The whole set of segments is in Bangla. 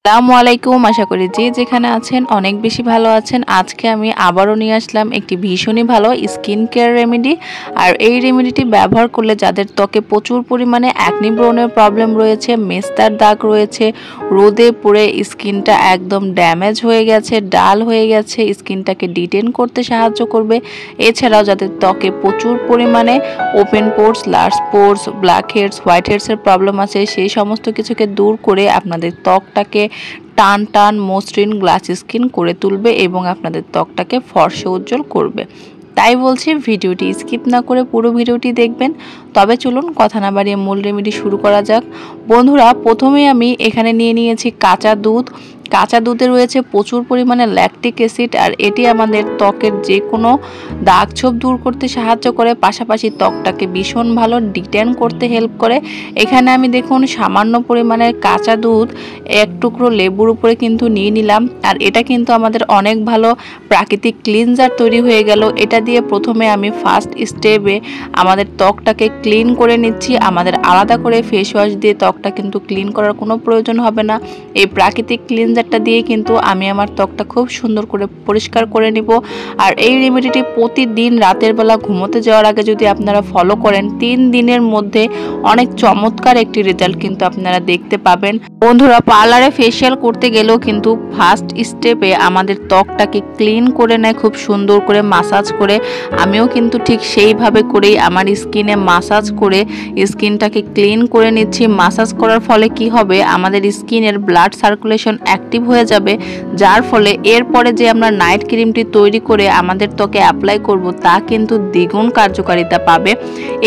আসসালামু আলাইকুম। আশা করি যে যেখানে আছেন অনেক বেশি ভালো আছেন। আজকে আমি আবারও নিয়ে আসলাম একটি ভীষণই ভালো স্কিন কেয়ার রেমেডি। আর এই রেমেডিটি ব্যবহার করলে যাদের ত্বকে প্রচুর পরিমাণে অ্যাকনি ব্রনের প্রবলেম রয়েছে, মেস্তার দাগ রয়েছে, রোদে পুড়ে স্কিনটা একদম ড্যামেজ হয়ে গেছে, ডাল হয়ে গেছে, স্কিনটাকে ডিটেন করতে সাহায্য করবে। এছাড়াও যাদের ত্বকে প্রচুর পরিমাণে ওপেন পোর্স, লার্জ পোর্স, ব্ল্যাক হেডস, হোয়াইট হেডসের প্রবলেম আছে, সেই সমস্ত কিছুকে দূর করে আপনাদের ত্বকটাকে টান টান মসৃণ গ্লাসি স্কিন করে তুলবে এবং আপনাদের ত্বকটাকে ফর্সা উজ্জ্বল করবে। তাই বলছি ভিডিওটি স্কিপ না করে পুরো ভিডিওটি দেখবেন। তবে চলুন কথা না বাড়িয়ে মূল রেমেডি শুরু করা যাক। বন্ধুরা, প্রথমেই আমি এখানে নিয়ে নিয়েছি কাঁচা দুধ। কাঁচা দুধে রয়েছে প্রচুর পরিমাণে ল্যাকটিক অ্যাসিড, আর এটি আমাদের ত্বকের যে কোনো দাগ ছোপ দূর করতে সাহায্য করে, পাশাপাশি ত্বকটাকে ভীষণ ভালো ডিটেন করতে হেল্প করে। এখানে আমি দেখুন সামান্য পরিমাণের কাঁচা দুধ এক টুকরো লেবুর উপরে কিন্তু নিয়ে নিলাম। আর এটা কিন্তু আমাদের অনেক ভালো প্রাকৃতিক ক্লিনজার তৈরি হয়ে গেল। এটা দিয়ে প্রথমে আমি ফার্স্ট স্টেপে আমাদের ত্বকটাকে ক্লিন করে নিচ্ছি। আমাদের আলাদা করে ফেস ওয়াশ দিয়ে ত্বকটা কিন্তু ক্লিন করার কোনো প্রয়োজন হবে না। এই প্রাকৃতিক ক্লিনজারটা দিয়ে কিন্তু আমি আমার ত্বকটা খুব সুন্দর করে পরিষ্কার করে নিব। আর এই রেমেডিটি প্রতিদিন রাতের বেলা ঘুমোতে যাওয়ার আগে যদি আপনারা ফলো করেন, 3 দিনের মধ্যে অনেক চমৎকার একটি রেজাল্ট কিন্তু আপনারা দেখতে পাবেন। বন্ধুরা, পার্লারে ফেসিয়াল করতে গেলেও কিন্তু ফার্স্ট স্টেপে আমাদের ত্বকটাকে ক্লিন করে নেয়, খুব সুন্দর করে মাসাজ করে। আমিও কিন্তু ঠিক সেইভাবে করেই আমার স্কিনে মাসাজ করে স্কিনটাকে ক্লিন করে নিচ্ছি। মাসাজ করার ফলে কি হবে, আমাদের স্কিনের ব্লাড সার্কুলেশন অ্যাক্টিভ হয়ে যাবে, যার ফলে এরপরে যে আমরা নাইট ক্রিমটি তৈরি করে আমাদের ত্বকে অ্যাপ্লাই করব তা কিন্তু দ্বিগুণ কার্যকারিতা পাবে।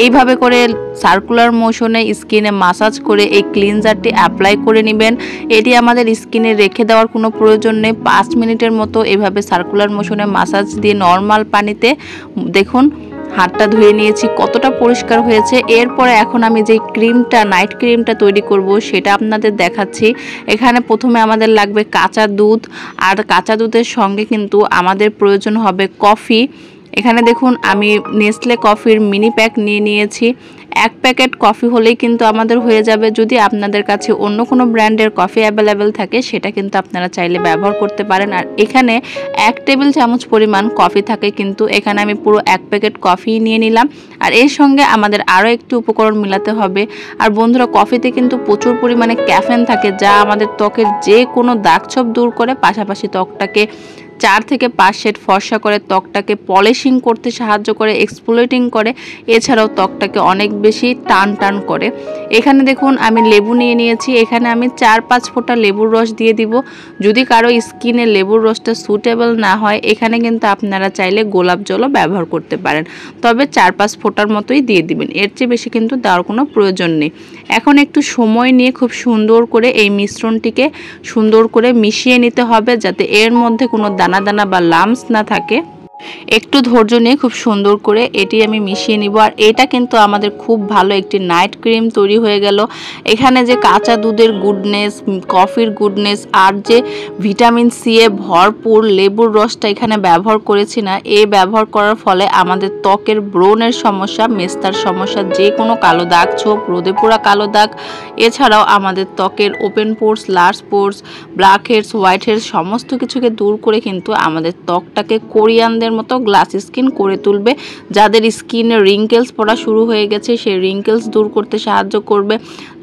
এইভাবে করে সার্কুলার মোশনে স্কিনে মাসাজ করে এই ক্লিনজারটি অ্যাপ্লাই করে নেবেন। এটি আমাদের স্কিনে রেখে দেওয়ার কোনো প্রয়োজন নেই। 5 মিনিটের মতো এভাবে সার্কুলার মোশনে মাসাজ দিয়ে নর্মাল পানিতে দেখুন হাতটা ধুয়ে নিয়েছি, কতটা পরিষ্কার হয়েছে। এরপরে এখন আমি যে ক্রিমটা নাইট ক্রিমটা তৈরি করব সেটা আপনাদের দেখাচ্ছি। এখানে প্রথমে আমাদের লাগবে কাঁচা দুধ, আর কাঁচা দুধের সঙ্গে কিন্তু আমাদের প্রয়োজন হবে কফি। এখানে দেখুন আমি নেসলে কফির মিনি প্যাক নিয়ে নিয়েছি। 1 প্যাকেট কফি হলেই কিন্তু আমাদের হয়ে যাবে। যদি আপনাদের কাছে অন্য কোনো ব্র্যান্ডের কফি অ্যাভেলেবেল থাকে সেটা কিন্তু আপনারা চাইলে ব্যবহার করতে পারেন। আর এখানে 1 টেবিল চামচ পরিমাণ কফি থাকে, কিন্তু এখানে আমি পুরো 1 প্যাকেট কফি নিয়ে নিলাম। আর এর সঙ্গে আমাদের আরও একটি উপকরণ মিলাতে হবে। আর বন্ধুরা, কফিতে কিন্তু প্রচুর পরিমাণে ক্যাফেন থাকে, যা আমাদের ত্বকের যে কোনো দাগ ছোপ দূর করে, পাশাপাশি ত্বকটাকে 4 থেকে 5 শেড ফর্সা করে, ত্বকটাকে পলিশিং করতে সাহায্য করে, এক্সফোলিয়েটিং করে, এছাড়াও ত্বকটাকে অনেক বেশি টান টান করে। এখানে দেখুন আমি লেবু নিয়ে নিয়েছি। এখানে আমি 4-5 ফোঁটা লেবুর রস দিয়ে দিব। যদি কারো স্কিনে লেবুর রসটা সুটেবল না হয়, এখানে কিন্তু আপনারা চাইলে গোলাপ জলও ব্যবহার করতে পারেন, তবে 4-5 ফোঁটার মতোই দিয়ে দিবেন, এর চেয়ে বেশি কিন্তু দেওয়ার কোনো প্রয়োজন নেই। এখন একটু সময় নিয়ে খুব সুন্দর করে এই মিশ্রণটিকে সুন্দর করে মিশিয়ে নিতে হবে, যাতে এর মধ্যে কোনো দানা দানা বা লাম্পস না থাকে। একটু ধৈর্য নিয়ে খুব সুন্দর করে এটি আমি মিশিয়ে নিব। আর এটা কিন্তু আমাদের খুব ভালো একটি নাইট ক্রিম তৈরি হয়ে গেল। এখানে যে কাঁচা দুধের গুডনেস, কফির গুডনেস, আর যে ভিটামিন সি এ ভরপুর লেবুর রসটা এখানে ব্যবহার করেছি না, এই ব্যবহার করার ফলে আমাদের ত্বকের ব্রণের সমস্যা, মেস্তার সমস্যা, যে কোনো কালো দাগ ছোপ, রোদে পোড়া কালো দাগ, এছাড়াও আমাদের ত্বকের ওপেন পোর্স, লার্জ পোর্স, ব্ল্যাক হেডস, হোয়াইট হেডস সমস্ত কিছুকে দূর করে কিন্তু আমাদের ত্বকটাকে কোরিয়ানদের মতো গ্লাসি স্কিন করে তুলবে। যাদের স্কিনে রিঙ্কেলস পড়া শুরু হয়ে গেছে সেই রিঙ্কেলস দূর করতে সাহায্য করবে।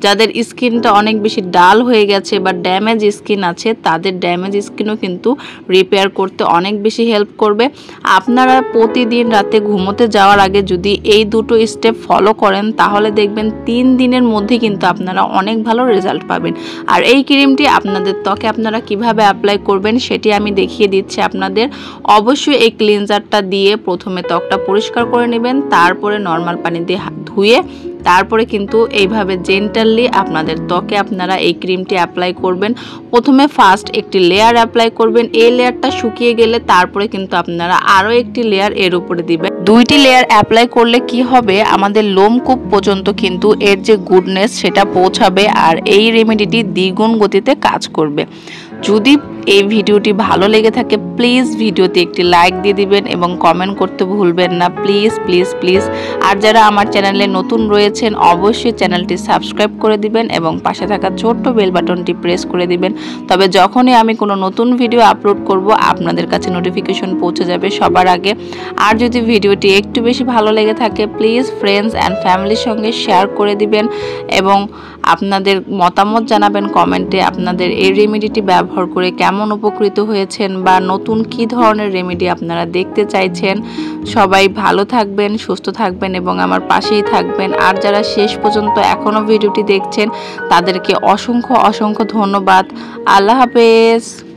যাদের স্কিনটা অনেক বেশি ডাল হয়ে গেছে বা ড্যামেজ স্কিন আছে, তাদের ড্যামেজ স্কিনও কিন্তু রিপেয়ার করতে অনেক বেশি হেল্প করবে। আপনারা প্রতিদিন রাতে ঘুমোতে যাওয়ার আগে যদি এই দুটো স্টেপ ফলো করেন, তাহলে দেখবেন 3 দিনের মধ্যে কিন্তু আপনারা অনেক ভালো রেজাল্ট পাবেন। আর এই ক্রিমটি আপনাদের ত্বকে আপনারা কিভাবে অ্যাপ্লাই করবেন সেটি আমি দেখিয়ে দিচ্ছি আপনাদের। অবশ্যই এই ক্লিনজারটা দিয়ে প্রথমে ত্বকটা পরিষ্কার করে নেবেন, তারপরে নর্মাল পানি দিয়ে ধুয়ে তারপরে কিন্তু এইভাবে জেন্টালি আপনাদের ত্বকে আপনারা এই ক্রিমটি অ্যাপ্লাই করবেন। প্রথমে ফার্স্ট একটি লেয়ার অ্যাপ্লাই করবেন। এই লেয়ারটা শুকিয়ে গেলে তারপরে কিন্তু আপনারা আরও একটি লেয়ার এর উপরে দিবেন। 2টি লেয়ার অ্যাপ্লাই করলে কি হবে, আমাদের লোমকূপ পর্যন্ত কিন্তু এর যে গুডনেস সেটা পৌঁছাবে, আর এই রেমেডিটি দ্বিগুণ গতিতে কাজ করবে। যদি এই ভিডিওটি ভালো লেগে থাকে প্লিজ ভিডিওতে একটি লাইক দিয়ে দিবেন এবং কমেন্ট করতে ভুলবেন না প্লিজ প্লিজ প্লিজ। আর যারা আমার চ্যানেলে নতুন রয়েছেন অবশ্যই চ্যানেলটি সাবস্ক্রাইব করে দিবেন এবং পাশে থাকা ছোট্ট বেল বাটনটি প্রেস করে দিবেন। তবে যখনই আমি কোনো নতুন ভিডিও আপলোড করব আপনাদের কাছে নোটিফিকেশন পৌঁছে যাবে সবার আগে। আর যদি ভিডিওটি একটু বেশি ভালো লেগে থাকে প্লিজ ফ্রেন্ডস অ্যান্ড ফ্যামিলির সঙ্গে শেয়ার করে দিবেন এবং আপনাদের মতামত জানাবেন কমেন্টে। আপনাদের এই রেমেডিটি ব্যবহার করে কেমন উপকৃত হয়েছেন বা নতুন কি ধরনের রেমেডি আপনারা দেখতে চাইছেন। সবাই ভালো থাকবেন, সুস্থ থাকবেন এবং আমার পাশেই থাকবেন। আর যারা শেষ পর্যন্ত এখনও ভিডিওটি দেখছেন তাদেরকে অসংখ্য অসংখ্য ধন্যবাদ। আল্লাহ হাফেজ।